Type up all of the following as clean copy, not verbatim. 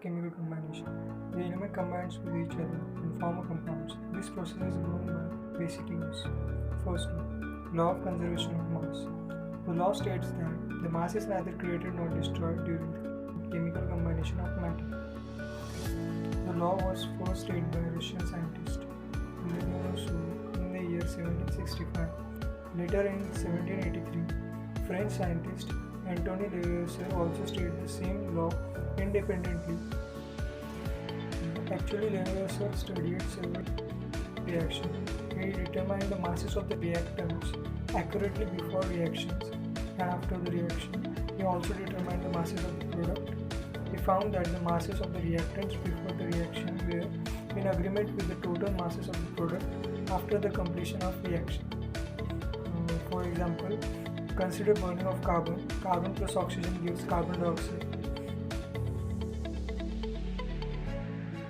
chemical combination. The element combines with each other and form a compound. This process is known by basic laws. First law of conservation of mass. The law states that the mass is neither created nor destroyed during the chemical combination of matter. The law was first stated by Russian scientist Leonardo in the year 1765. Later in 1783, French scientist Antoine Lavoisier also stated the same law independently. Actually, Lavoisier studied several reactions. He determined the masses of the reactants accurately before reactions and after the reaction. He also determined the masses of the product. He found that the masses of the reactants before the reaction were in agreement with the total masses of the product after the completion of reaction. For example, consider burning of carbon. Carbon plus oxygen gives carbon dioxide.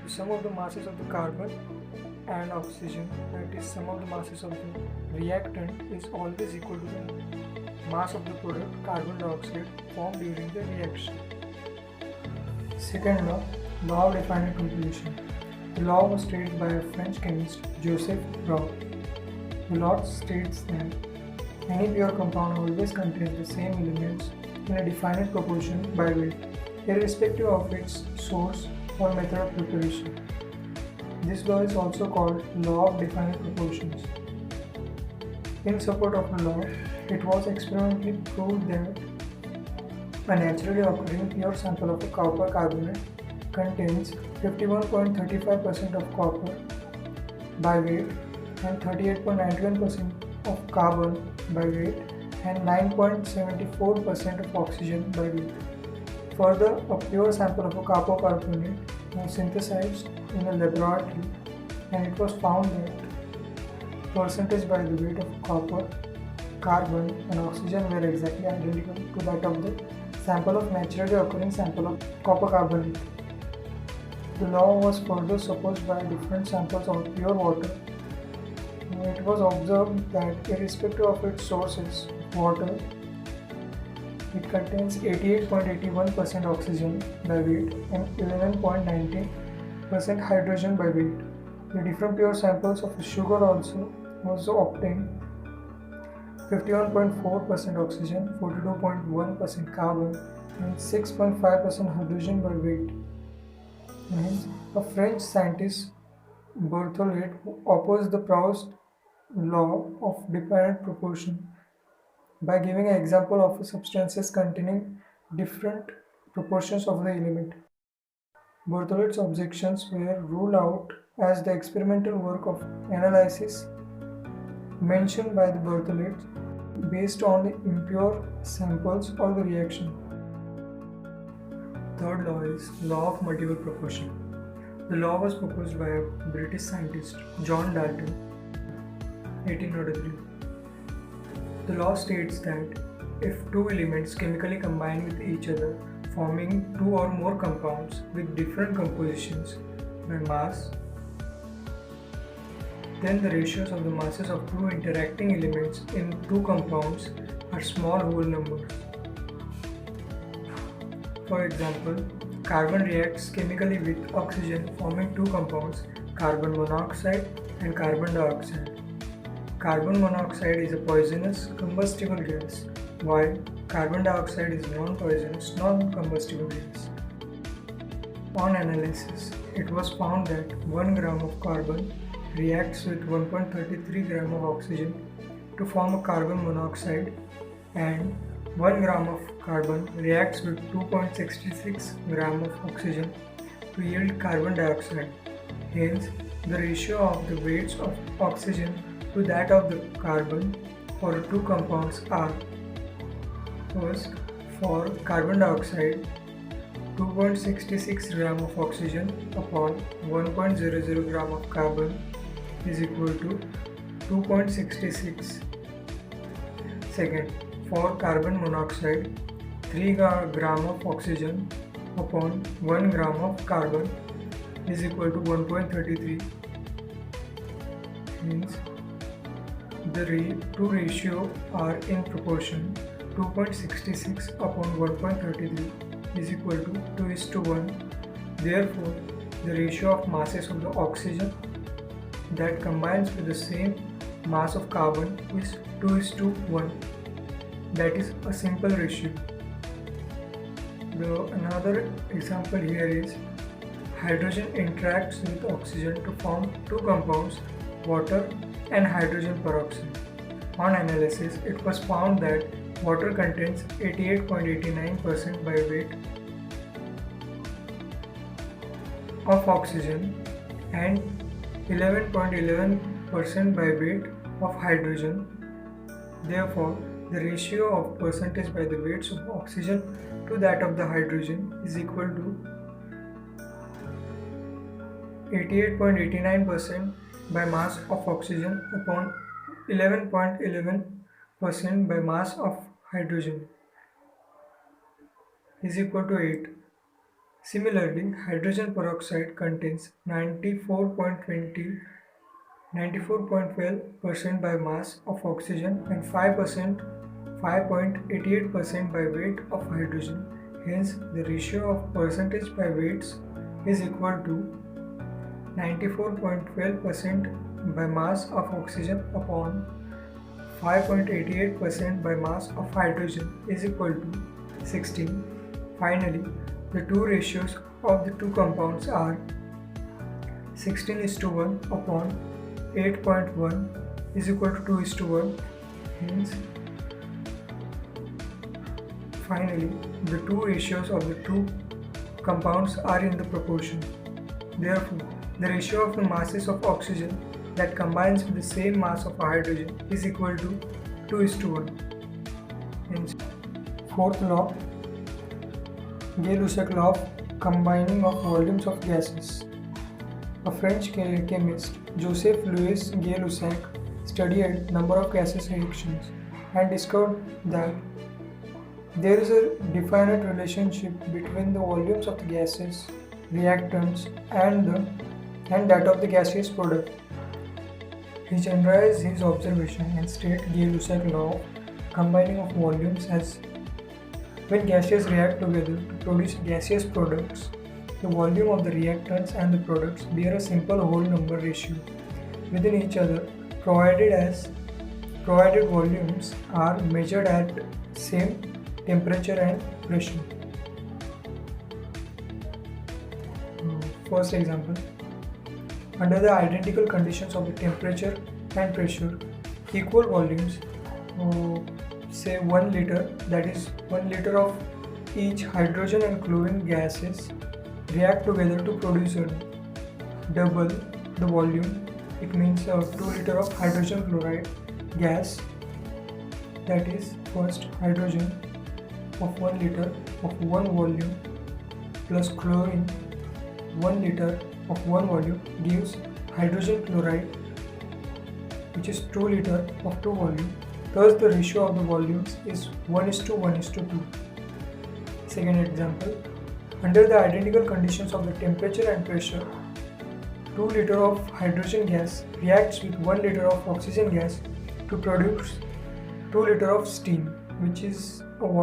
The sum of the masses of the carbon and oxygen, that is sum of the masses of the reactant, is always equal to the mass of the product carbon dioxide formed during the reaction. Second law, law of definite composition. The law was stated by a French chemist, Joseph Roux. The law states that any pure compound always contains the same elements in a definite proportion by weight, irrespective of its source or method of preparation. This law is also called law of definite proportions. In support of the law, it was experimentally proved that a naturally occurring pure sample of a copper carbonate contains 51.35% of copper by weight and 38.91% of carbon by weight and 9.74% of oxygen by weight. Further, a pure sample of a copper carbonate was synthesized in a laboratory and it was found that percentage by the weight of copper, carbon and oxygen were exactly identical to that of the sample of naturally occurring sample of copper carbonate. The law was further supposed by different samples of pure water. It was observed that irrespective of its sources, water, it contains 88.81% oxygen by weight and 11.90% hydrogen by weight. The different pure samples of sugar also was obtained. 51.4% oxygen, 42.1% carbon and 6.5% hydrogen by weight. Hence, a French scientist, Berthollet, opposed the Proust law of definite proportion by giving an example of substances containing different proportions of the element. Berthollet's objections were ruled out as the experimental work of analysis mentioned by the Berthollet based on the impure samples or the reaction. Third law is law of multiple proportion. The law was proposed by a British scientist, John Dalton, 1803. The law states that if two elements chemically combine with each other, forming two or more compounds with different compositions by mass, then the ratios of the masses of two interacting elements in two compounds are small whole numbers. For example, carbon reacts chemically with oxygen, forming two compounds, carbon monoxide and carbon dioxide. Carbon monoxide is a poisonous combustible gas, while carbon dioxide is non-poisonous non-combustible gas. On analysis, it was found that 1 gram of carbon reacts with 1.33 gram of oxygen to form a carbon monoxide and 1 gram of carbon reacts with 2.66 gram of oxygen to yield carbon dioxide. Hence, the ratio of the weights of oxygen to that of the carbon for two compounds are: first, for carbon dioxide, 2.66 gram of oxygen upon 1.00 gram of carbon is equal to 2.66. Second, for carbon monoxide, 3 gram of oxygen upon 1 gram of carbon is equal to 1.33. Hence, the two ratios are in proportion. 2.66 upon 1.33 is equal to 2:1. Therefore, the ratio of masses of the oxygen that combines with the same mass of carbon is 2:1. That is a simple ratio. Another example here is hydrogen interacts with oxygen to form two compounds, water and hydrogen peroxide. On analysis, it was found that water contains 88.89% by weight of oxygen and 11.11% by weight of hydrogen. Therefore, the ratio of percentage by the weights of oxygen to that of the hydrogen is equal to 88.89% by mass of oxygen upon 11.11% by mass of hydrogen is equal to 8. Similarly, hydrogen peroxide contains 94.12% by mass of oxygen and 5.88% by weight of hydrogen. Hence, the ratio of percentage by weights is equal to 94.12% by mass of oxygen upon 5.88% by mass of hydrogen is equal to 16. Finally, the two ratios of the two compounds are 16:1 upon 8.1 is equal to 2:1. Hence, finally, the two ratios of the two compounds are in the proportion. Therefore, the ratio of the masses of oxygen that combines with the same mass of hydrogen is equal to 2:1. Hence, fourth law, Gay-Lussac law of combining of volumes of gases. A French chemist, Joseph Louis Gay-Lussac, studied number of gaseous reactions and discovered that there is a definite relationship between the volumes of the gases, reactants, and that of the gaseous product. He generalized his observation and stated Gay-Lussac law of combining of volumes as when gases react together to produce gaseous products, the volume of the reactants and the products bear a simple whole number ratio within each other, provided volumes are measured at same temperature and pressure. First example, under the identical conditions of the temperature and pressure, equal volumes, say 1 liter, that is 1 liter of each hydrogen and chlorine gases react together to produce a double the volume. It means 2 liter of hydrogen chloride gas, that is first hydrogen of 1 liter of 1 volume plus chlorine 1 liter of 1 volume gives hydrogen chloride, which is 2 liter of 2 volume. Thus, the ratio of the volumes is 1:1:2. Second example, under the identical conditions of the temperature and pressure, 2 liter of hydrogen gas reacts with 1 liter of oxygen gas to produce 2 liter of steam, which is a water.